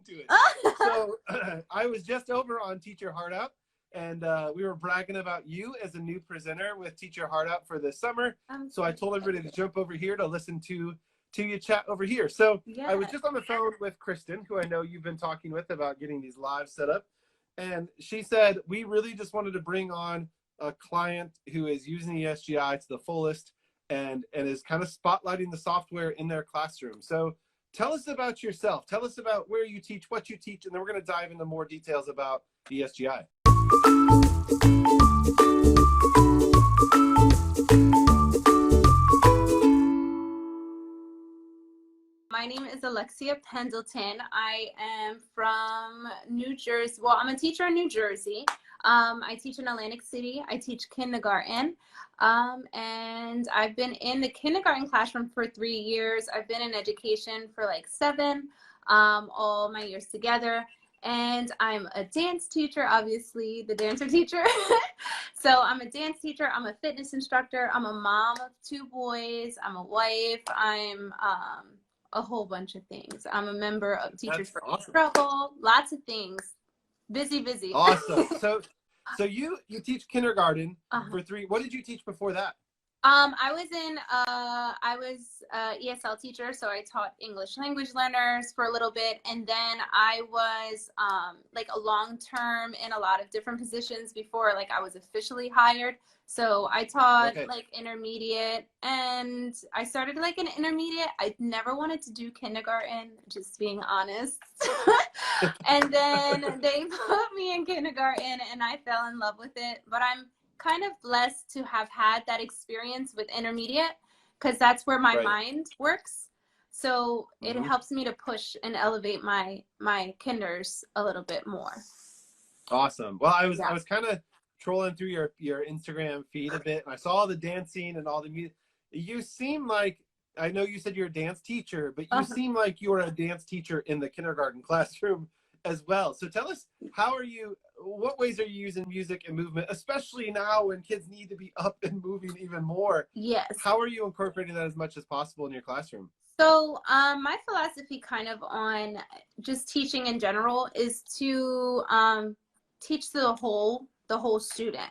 to it. So I was just over on Teach Your Heart Out, and we were bragging about you as a new presenter with Teach Your Heart Out for this summer. So I told everybody to jump over here to listen to you chat over here. So I was just on the phone with Kristen, who I know you've been talking with about getting these lives set up. And she said, we really just wanted to bring on a client who is using ESGI to the fullest and is kind of spotlighting the software in their classroom. So tell us about yourself. Tell us about where you teach, what you teach, and then we're going to dive into more details about ESGI. My name is Alexia Pendleton. I am from New Jersey. Well, I'm a teacher in New Jersey. I teach in Atlantic City. I teach kindergarten. And I've been in the kindergarten classroom for 3 years. I've been in education for like 7, all my years together. And I'm a dance teacher, obviously, the dancer teacher. So I'm a dance teacher. I'm a fitness instructor. I'm a mom of 2 boys. I'm a wife. I'm a whole bunch of things. I'm a member of Teachers for Struggle. Lots of things. Busy. Awesome. So you teach kindergarten for 3. What did you teach before that? I was ESL teacher, so I taught English language learners for a little bit, and then I was like a long term in a lot of different positions before like I was officially hired. So I taught like intermediate, and I started like an intermediate. I never wanted to do kindergarten, just being honest. And then they put me in kindergarten and I fell in love with it. But I'm kind of blessed to have had that experience with intermediate, because that's where my mind works. So it helps me to push and elevate my kinders a little bit more. Awesome. Well, I was kind of trolling through your Instagram feed a bit, and I saw all the dancing and all the music. You seem like, I know you said you're a dance teacher, but you seem like you're a dance teacher in the kindergarten classroom as well. So tell us, what ways are you using music and movement, especially now when kids need to be up and moving even more? Yes. How are you incorporating that as much as possible in your classroom? So my philosophy kind of on just teaching in general is to teach the whole student.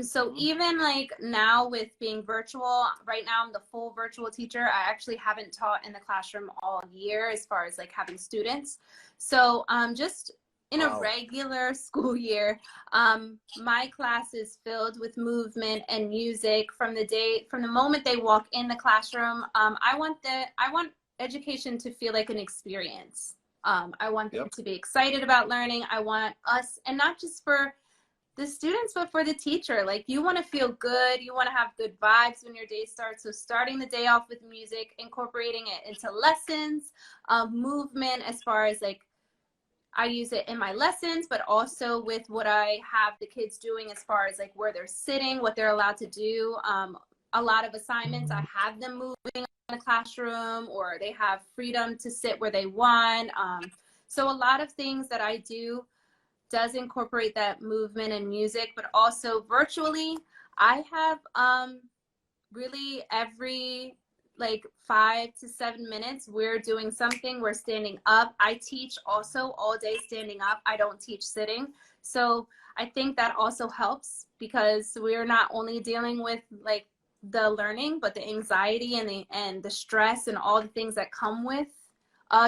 So even like now with being virtual, right now I'm the full virtual teacher. I actually haven't taught in the classroom all year as far as like having students. So just in a regular school year, my class is filled with movement and music from the moment they walk in the classroom. I want education to feel like an experience. I want them to be excited about learning. I want us, and not just for the students, but for the teacher. Like, you want to feel good. You want to have good vibes when your day starts. So starting the day off with music, incorporating it into lessons, movement, as far as like, I use it in my lessons, but also with what I have the kids doing as far as like where they're sitting, what they're allowed to do. A lot of assignments, I have them moving in the classroom, or they have freedom to sit where they want. So a lot of things that I do does incorporate that movement and music, but also virtually, I have really every like 5 to 7 minutes, we're doing something, we're standing up. I teach also all day standing up. I don't teach sitting. So I think that also helps, because we're not only dealing with like the learning, but the anxiety and the stress and all the things that come with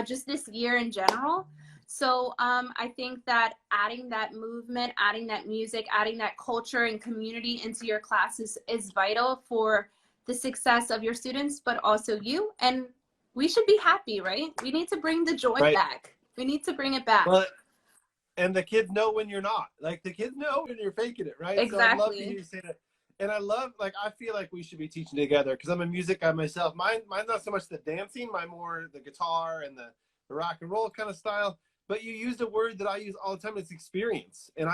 just this year in general. So I think that adding that movement, adding that music, adding that culture and community into your classes is vital for the success of your students, but also you. And we should be happy, right? We need to bring the joy back. We need to bring it back. Well, and the kids know when you're not. Like, the kids know when you're faking it, right? Exactly. So I love to hear you say that. And I love, like, I feel like we should be teaching together, because I'm a music guy myself. Mine's not so much the dancing, mine more the guitar and the rock and roll kind of style. But you used a word that I use all the time. It's experience. And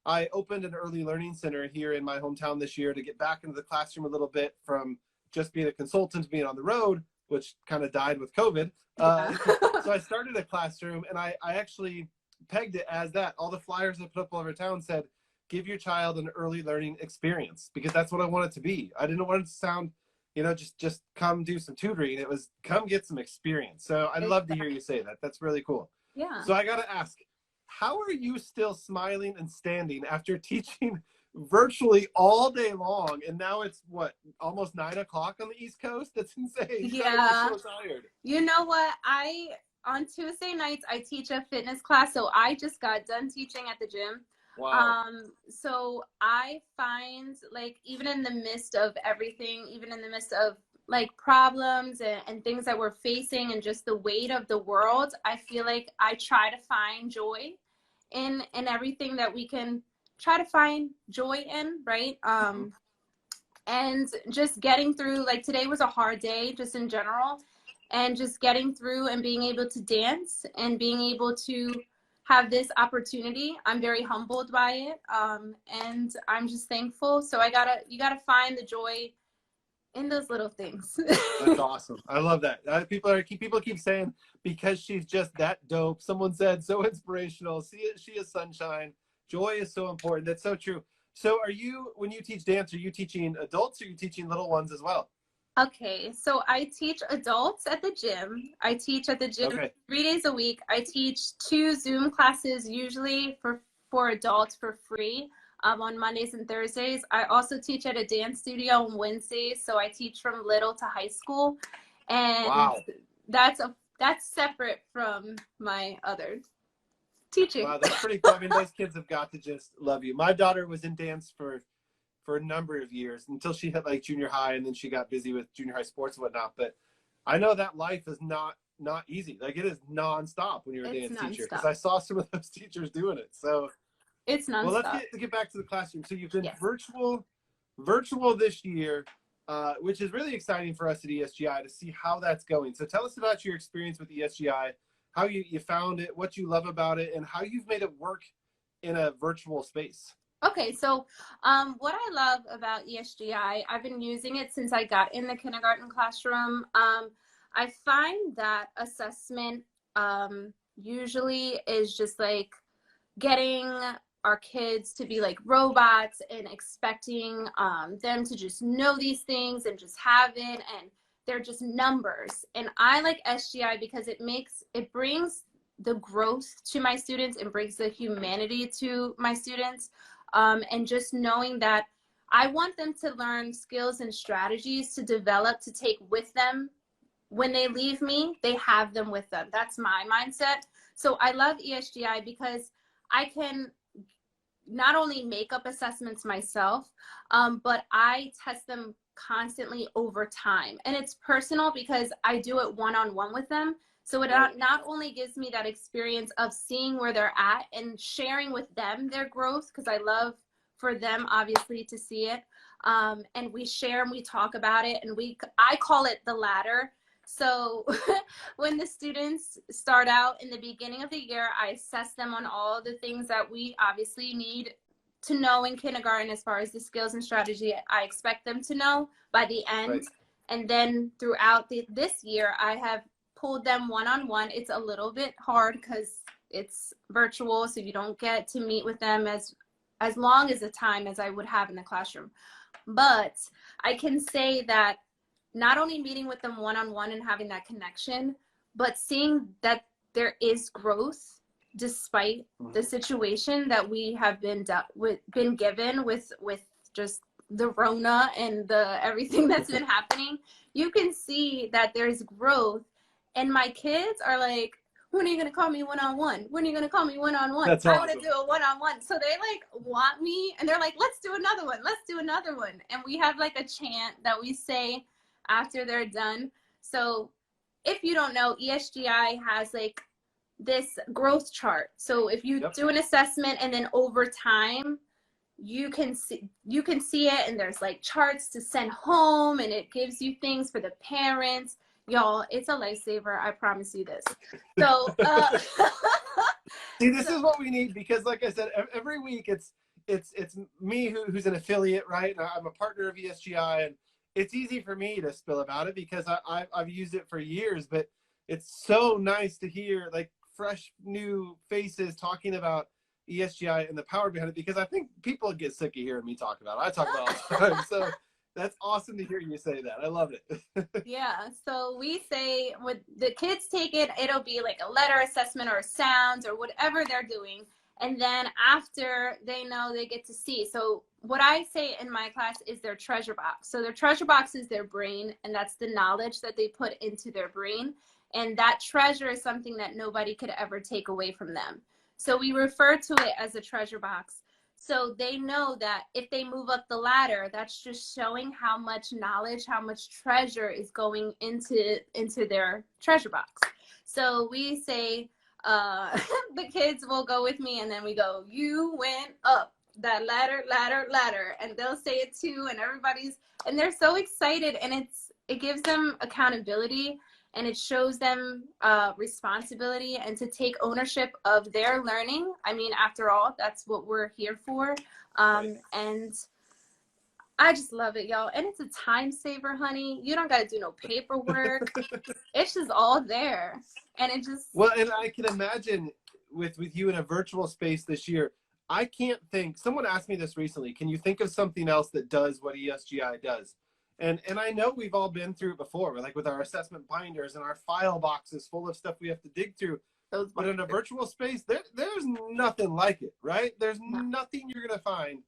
I opened an early learning center here in my hometown this year to get back into the classroom a little bit, from just being a consultant to being on the road, which kind of died with COVID. So I started a classroom, and I actually pegged it as that. All the flyers I put up all over town said, give your child an early learning experience, because that's what I want it to be. I didn't want it to sound, just come do some tutoring. It was come get some experience. So I'd love to hear you say that. That's really cool. Yeah. So I got to ask, how are you still smiling and standing after teaching virtually all day long? And now it's what, almost 9 o'clock on the East Coast? That's insane. You gotta be Yeah. so tired. You know what? On Tuesday nights, I teach a fitness class. So I just got done teaching at the gym. Wow. So I find, like, even in the midst of everything, even in the midst of like problems and things that we're facing and just the weight of the world, I feel like I try to find joy in everything that we can try to find joy in, right? And just getting through, like, today was a hard day just in general, and just getting through and being able to dance and being able to have this opportunity. I'm very humbled by it, and I'm just thankful. So you gotta find the joy in those little things. That's awesome. I love that. People keep saying, because she's just that dope. Someone said, so inspirational. She is sunshine. Joy is so important. That's so true. So when you teach dance, are you teaching adults or are you teaching little ones as well? Okay, so I teach adults at the gym. I teach at the gym Okay. 3 days a week. I teach 2 Zoom classes, usually for adults, for free, on Mondays and Thursdays. I also teach at a dance studio on Wednesdays, so I teach from little to high school, and Wow. that's separate from my other teaching. Wow, that's pretty cool. I mean, those kids have got to just love you. My daughter was in dance for a number of years until she hit like junior high, and then she got busy with junior high sports and whatnot. But I know that life is not easy. Like, it is nonstop when you're a dance teacher, because I saw some of those teachers doing it. So it's nonstop. Well, let's get back to the classroom. So you've been Yes. virtual this year, which is really exciting for us at ESGI to see how that's going. So tell us about your experience with ESGI, how you found it, what you love about it, and how you've made it work in a virtual space. Okay, so what I love about ESGI, I've been using it since I got in the kindergarten classroom. I find that assessment usually is just like getting our kids to be like robots and expecting them to just know these things and just have it, and they're just numbers. And I like SGI because it brings the growth to my students and brings the humanity to my students. And just knowing that I want them to learn skills and strategies to develop, to take with them. When they leave me, they have them with them. That's my mindset. So I love ESGI because I can not only make up assessments myself, but I test them constantly over time. And it's personal because I do it one-on-one with them. So it not only gives me that experience of seeing where they're at and sharing with them their growth, because I love for them, obviously, to see it. And we share and we talk about it, and I call it the ladder. So when the students start out in the beginning of the year, I assess them on all the things that we obviously need to know in kindergarten as far as the skills and strategy I expect them to know by the end. Right. And then throughout this year, I have pulled them one-on-one. It's a little bit hard because it's virtual, so you don't get to meet with them as long as the time as I would have in the classroom. But I can say that not only meeting with them one-on-one and having that connection, but seeing that there is growth despite the situation that we have been given with just the Rona and the everything that's been happening. You can see that there's growth. And my kids are like, when are you going to call me one-on-one? When are you going to call me one-on-one? That's I awesome. want to do a one-on-one. So they like want me, and they're like, let's do another one. Let's do another one. And we have like a chant that we say after they're done. So if you don't know, ESGI has like this growth chart. So if you do an assessment and then over time, you can see it, and there's like charts to send home, and it gives you things for the parents. Y'all, it's a lifesaver. I promise you this. So, see, this is what we need, because, like I said, every week it's me who's an affiliate, right? And I'm a partner of ESGI, and it's easy for me to spill about it because I've used it for years. But it's so nice to hear like fresh new faces talking about ESGI and the power behind it, because I think people get sick of hearing me talk about it. I talk about it all the time. So That's awesome to hear you say that. I love it. Yeah, so we say when the kids take it, it'll be like a letter assessment or sounds or whatever they're doing. And then after they know, they get to see. So what I say in my class is their treasure box. So their treasure box is their brain, and that's the knowledge that they put into their brain. And that treasure is something that nobody could ever take away from them. So we refer to it as a treasure box. So they know that if they move up the ladder, that's just showing how much knowledge, how much treasure is going into their treasure box. So we say, the kids will go with me, and then we go, you went up that ladder, ladder, ladder, and they'll say it too, and they're so excited, and it gives them accountability, and it shows them responsibility and to take ownership of their learning. I mean, after all, that's what we're here for. Right. And I just love it, y'all. And it's a time saver, honey. You don't got to do no paperwork. It's just all there. And it just... Well, and I can imagine with you in a virtual space this year, I can't think, someone asked me this recently, can you think of something else that does what ESGI does? And I know we've all been through it before, like with our assessment binders and our file boxes full of stuff we have to dig through. But in a virtual space, there's nothing like it, right? There's nothing you're going to find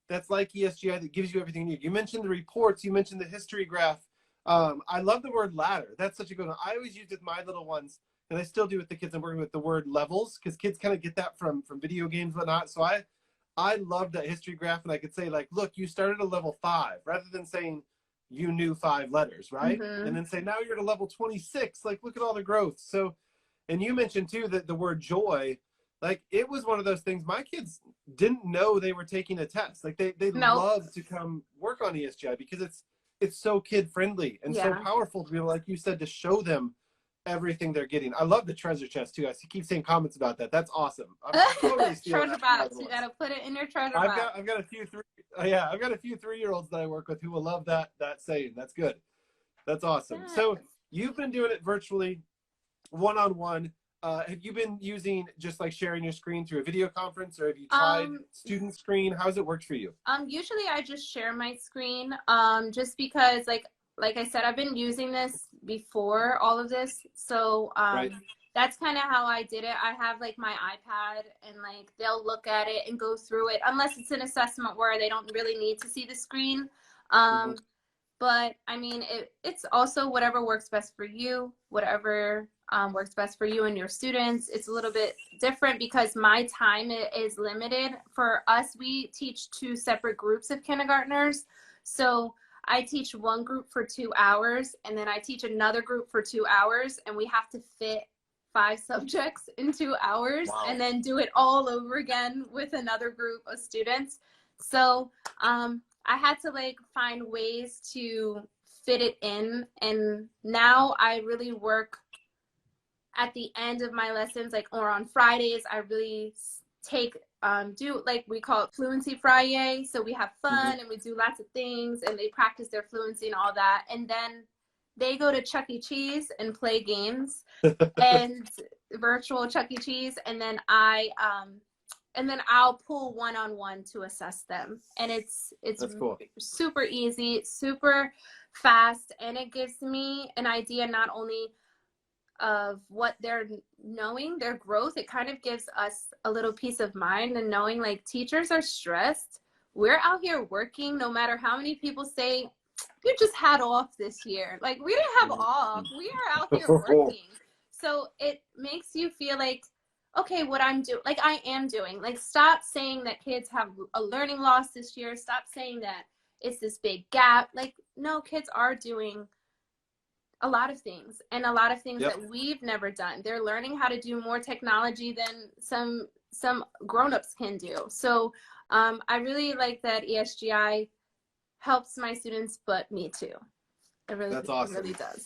that's like ESGI that gives you everything you need. You mentioned the reports. You mentioned the history graph. I love the word ladder. That's such a good one. I always use it with my little ones, and I still do with the kids I'm working with, the word levels, because kids kind of get that from video games and whatnot. So I love that history graph, and I could say, like, look, you started at level 5, rather than saying, you knew 5 letters, right? Mm-hmm. And then say, now you're at a level 26. Like, look at all the growth. So, and you mentioned too that the word joy, like it was one of those things. My kids didn't know they were taking a test. Like they love to come work on ESGI because it's so kid friendly and so powerful to be able, like you said, to show them everything they're getting. I love the treasure chest too. I keep seeing comments about that. That's awesome. I'm totally treasure box. You gotta put it in your treasure box. I've got a few 3-year-olds that I work with who will love that saying. That's good. That's awesome. Yes. So you've been doing it virtually, one-on-one. Have you been using just like sharing your screen through a video conference, or have you tried student screen? How's it worked for you? Usually I just share my screen, just because like I said, I've been using this before all of this. So that's kind of how I did it. I have like my iPad, and like they'll look at it and go through it, unless it's an assessment where they don't really need to see the screen. But I mean, it's also whatever works best for you, whatever works best for you and your students. It's a little bit different because my time is limited. For us, we teach 2 separate groups of kindergartners. So I teach one group for 2 hours, and then I teach another group for 2 hours, and we have to fit 5 subjects in 2 hours. Wow. And then do it all over again with another group of students. So I had to like find ways to fit it in, and now I really work at the end of my lessons, like, or on Fridays, I really take do like we call it Fluency Friday. So we have fun and we do lots of things, and they practice their fluency and all that, and then they go to Chuck E. Cheese and play games and virtual Chuck E. Cheese, and then I'll pull one-on-one to assess them. And it's cool. Super easy, super fast, and it gives me an idea not only of what they're knowing, their growth. It kind of gives us a little peace of mind, and knowing like teachers are stressed. We're out here working, no matter how many people say, you just had off this year. Like, we didn't have off. We are out here working. So it makes you feel like, okay, what I'm doing, like I am doing. Like, stop saying that kids have a learning loss this year. Stop saying that it's this big gap. Like, no, kids are doing a lot of things, and a lot of things that we've never done. They're learning how to do more technology than some grown-ups can do. So I really like that ESGI helps my students, but me too. That's awesome. It really does.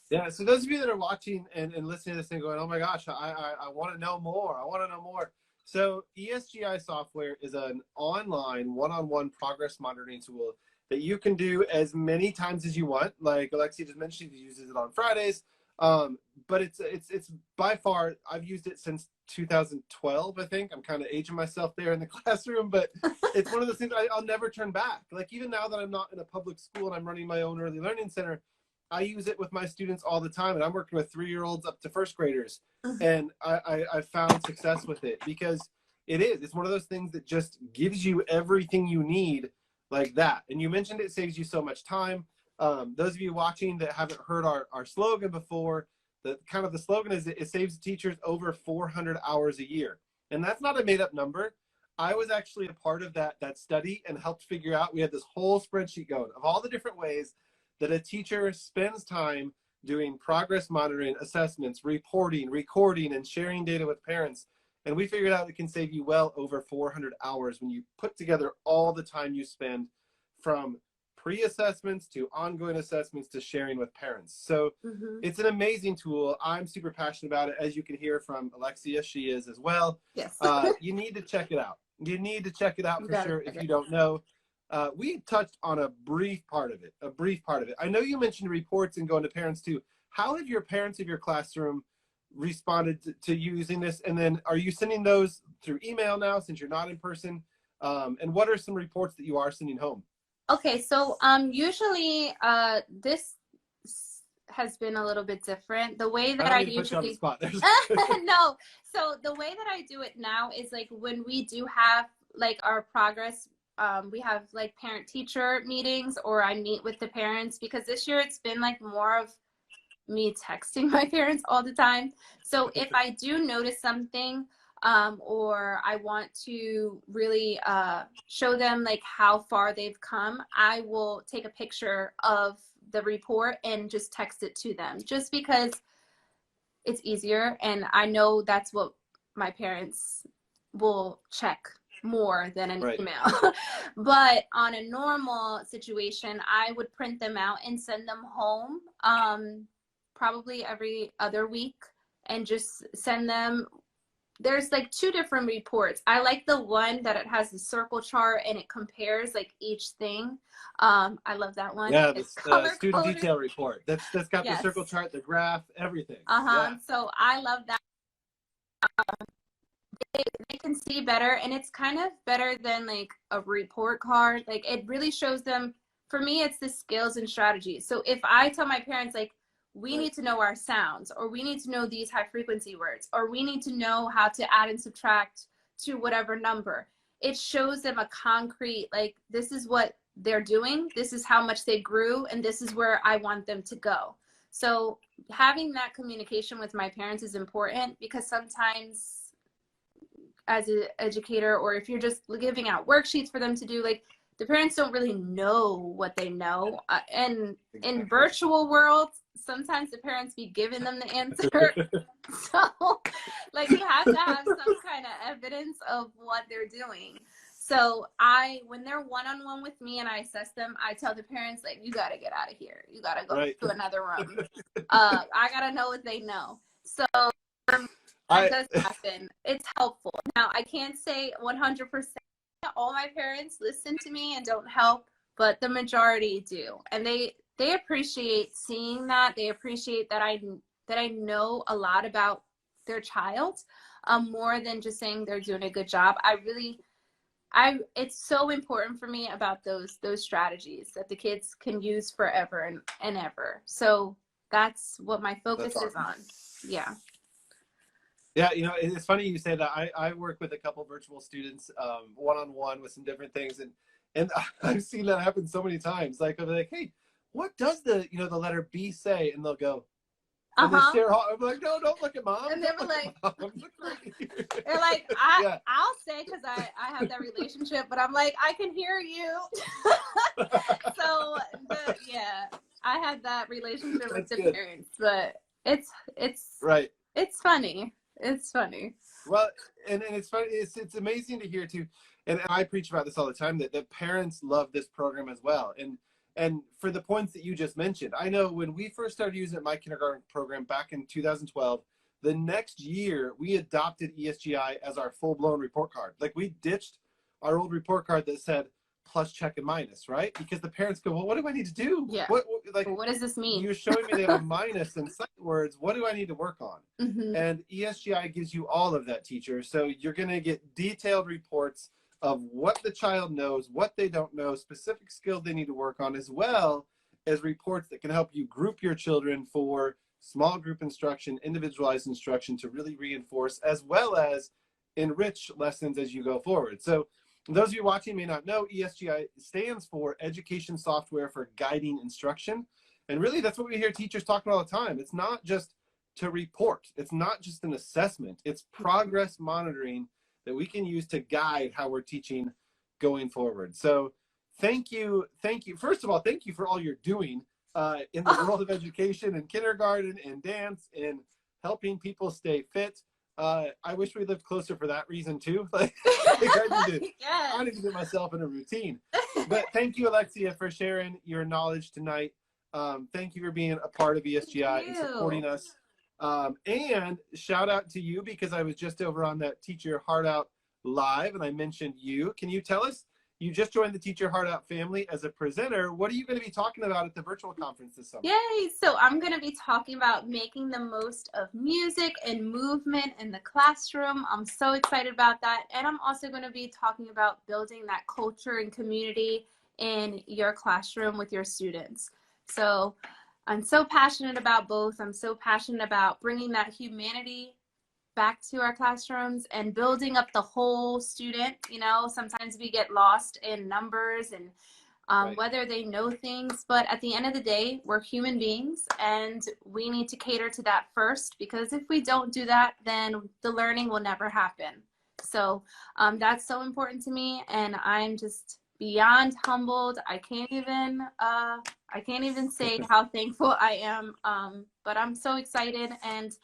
Yeah, so those of you that are watching and listening to this and going, oh my gosh, I want to know more. I want to know more. So ESGI software is an online one-on-one progress monitoring tool that you can do as many times as you want. Like Alexia just mentioned, she uses it on Fridays. But it's by far, I've used it since 2012, I think. I'm kind of aging myself there in the classroom, but it's one of those things I'll never turn back. Like even now that I'm not in a public school and I'm running my own early learning center, I use it with my students all the time. And I'm working with 3-year-olds up to first graders. And I found success with it because it's one of those things that just gives you everything you need like that. And you mentioned it saves you so much time. Those of you watching that haven't heard our slogan before, the slogan is it saves teachers over 400 hours a year. And that's not a made up number. I was actually a part of that study and helped figure out, we had this whole spreadsheet going of all the different ways that a teacher spends time doing progress monitoring, assessments, reporting, recording, and sharing data with parents. And we figured out it can save you well over 400 hours when you put together all the time you spend from pre-assessments to ongoing assessments to sharing with parents. So it's an amazing tool. I'm super passionate about it. As you can hear from Alexia, she is as well. Yes. You need to check it out. You need to check it out for sure if you don't know. We touched on a brief part of it. I know you mentioned reports and going to parents too. How have your parents of your classroom responded to using this? And then are you sending those through email now since you're not in person? And what are some reports that you are sending home? Okay, so usually this has been a little bit different. The way that I usually no, so the way that I do it now is like when we do have like our progress, we have like parent teacher meetings, or I meet with the parents, because this year it's been like more of me texting my parents all the time. So if I do notice something, or I want to really show them like how far they've come, I will take a picture of the report and just text it to them, just because it's easier. And I know that's what my parents will check more than an email. But on a normal situation, I would print them out and send them home probably every other week, and just send them. There's like 2 different reports. I like the one that it has the circle chart and it compares like each thing. I love that one. Yeah, the student detail report. That's got the circle chart, the graph, everything. Yeah. So I love that. They can see better, and it's kind of better than like a report card. Like it really shows them. For me, it's the skills and strategies. So if I tell my parents like, we need to know our sounds, or we need to know these high frequency words, or we need to know how to add and subtract to whatever number, it shows them a concrete, like, this is what they're doing, this is how much they grew, and this is where I want them to go. So having that communication with my parents is important, because sometimes as an educator, or if you're just giving out worksheets for them to do, like, the parents don't really know what they know. And in virtual worlds, sometimes the parents be giving them the answer. So like you have to have some kind of evidence of what they're doing. So when they're one-on-one with me and I assess them, I tell the parents, like, you got to get out of here. You got to go to another room. I got to know what they know. So that does happen. It's helpful. Now, I can't say 100% all my parents listen to me and don't help, but the majority do. And they appreciate seeing that. They appreciate that I know a lot about their child, more than just saying they're doing a good job. It's so important for me about those strategies that the kids can use forever and ever. So that's what my focus is on. Yeah. Yeah, it's funny you say that. I work with a couple virtual students one-on-one with some different things, and I've seen that happen so many times. Like, I'm like, hey, what does the letter B say? And they'll go, and they share. I'm like, no, don't look at mom. And they were like, they're like, I'll say, because I have that relationship, but I'm like, I can hear you. So I had that relationship with the parents, but it's right. It's funny. It's funny. Well, and it's funny. It's amazing to hear too. And I preach about this all the time, that the parents love this program as well. And for the points that you just mentioned, I know when we first started using my kindergarten program back in 2012, the next year we adopted ESGI as our full-blown report card. Like, we ditched our old report card that said plus, check, and minus, right? Because the parents go, well, what do I need to do? Yeah. Like, what does this mean? You're showing me they have a minus in sight words. What do I need to work on? Mm-hmm. And ESGI gives you all of that, teacher. So you're going to get detailed reports of what the child knows, what they don't know, specific skills they need to work on, as well as reports that can help you group your children for small group instruction, individualized instruction to really reinforce, as well as enrich lessons as you go forward. So those of you watching may not know, ESGI stands for Education Software for Guiding Instruction. And really, that's what we hear teachers talking all the time. It's not just to report. It's not just an assessment. It's progress monitoring that we can use to guide how we're teaching going forward. So thank you. First of all, thank you for all you're doing in the world of education and kindergarten and dance and helping people stay fit. I wish we lived closer for that reason too. Like, I need to get myself in a routine. But thank you, Alexia, for sharing your knowledge tonight. Thank you for being a part of ESGI and supporting us. And shout out to you, because I was just over on that Teach Your Heart Out live and I mentioned you. Can you tell us, you just joined the Teach Your Heart Out family as a presenter. What are you going to be talking about at the virtual conference this summer? Yay! So I'm going to be talking about making the most of music and movement in the classroom. I'm so excited about that. And I'm also going to be talking about building that culture and community in your classroom with your students. So I'm so passionate about both. I'm so passionate about bringing that humanity back to our classrooms and building up the whole student. You know, sometimes we get lost in numbers and Right. whether they know things, but at the end of the day, we're human beings and we need to cater to that first, because if we don't do that, then the learning will never happen. So that's so important to me, and I'm just beyond humbled. I can't even say how thankful I am, but I'm so excited. And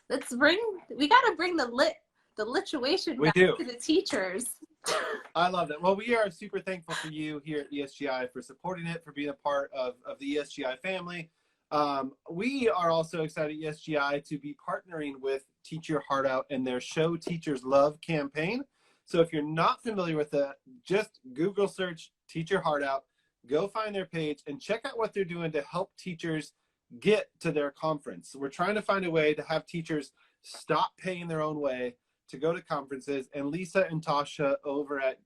we got to bring the lituation back to the teachers. I love that. Well, we are super thankful for you here at ESGI for supporting it, for being a part of the ESGI family. We are also excited at ESGI to be partnering with Teach Your Heart Out and their Show Teachers Love campaign. So if you're not familiar with that, just Google search Teach Your Heart Out, go find their page and check out what they're doing to help teachers get to their conference. We're trying to find a way to have teachers stop paying their own way to go to conferences, and Lisa and Tasha over at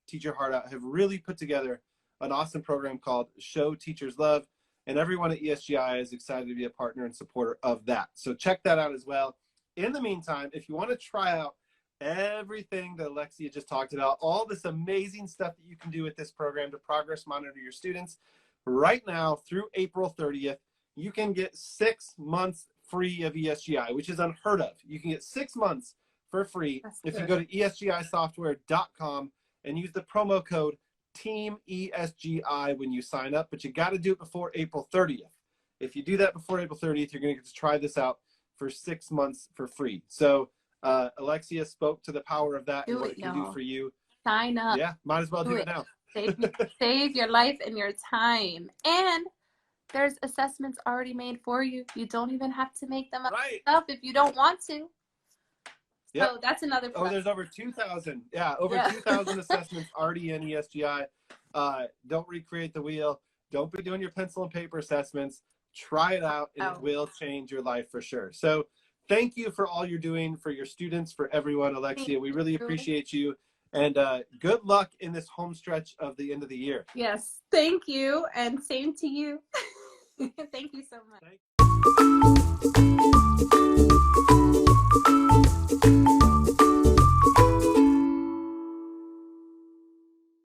Teach Your Heart Out have really put together an awesome program called Show Teachers Love, and everyone at ESGI is excited to be a partner and supporter of that. So check that out as well. In the meantime, if you want to try out everything that Alexia just talked about, all this amazing stuff that you can do with this program to progress monitor your students, right now through April 30th, you can get 6 months free of ESGI, which is unheard of. You can get 6 months for free if you go to esgisoftware.com and use the promo code TEAMESGI when you sign up, but you got to do it before April 30th. If you do that before April 30th, you're going to get to try this out for 6 months for free. So Alexia spoke to the power of that and what it can do for you. Sign up. Yeah, might as well do it now. Save your life and your time. And there's assessments already made for you. You don't even have to make them up if you don't want to. Yep. So that's another plus. Oh, there's over 2,000. Yeah, over 2,000 assessments already in ESGI. Don't recreate the wheel. Don't be doing your pencil and paper assessments. Try it out, and it will change your life for sure. So thank you for all you're doing for your students, for everyone, Alexia. We really appreciate you. And good luck in this home stretch of the end of the year. Yes, thank you. And same to you. Thank you so much.